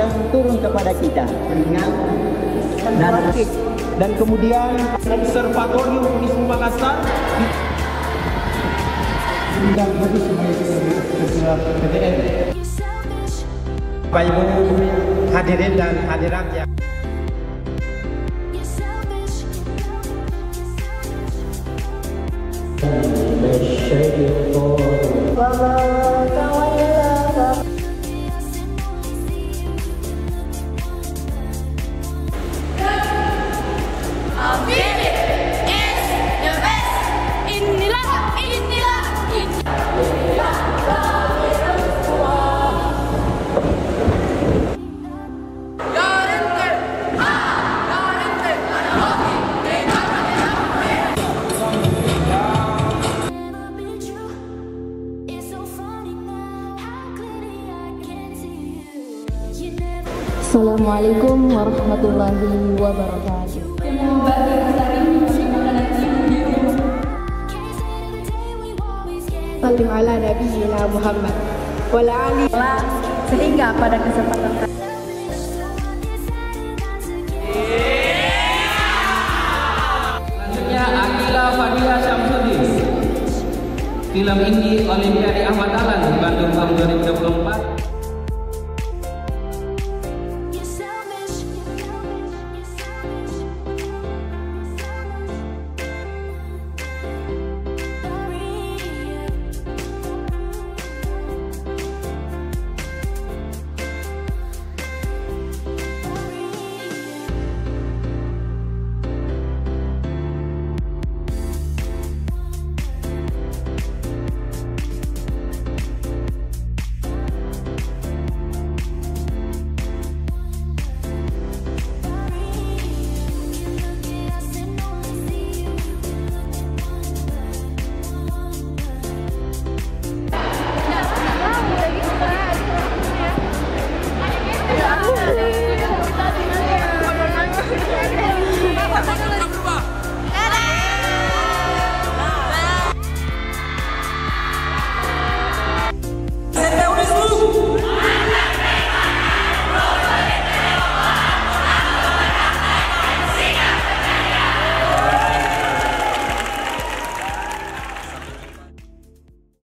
akan turun kepada kita. Dan kemudian Observatorium Turisme Makassar undang bagi sebagai ketua PTN. Bapak Ibu hadirin dan hadirat yang Assalamualaikum warahmatullahi wabarakatuh. Salim ala nabiyina Muhammad wala ali Sehingga pada kesempatan selanjutnya Akila Fadila Syamsuddin, film indie Olimpiade Ahmad Dahlan Bandung tahun 2024.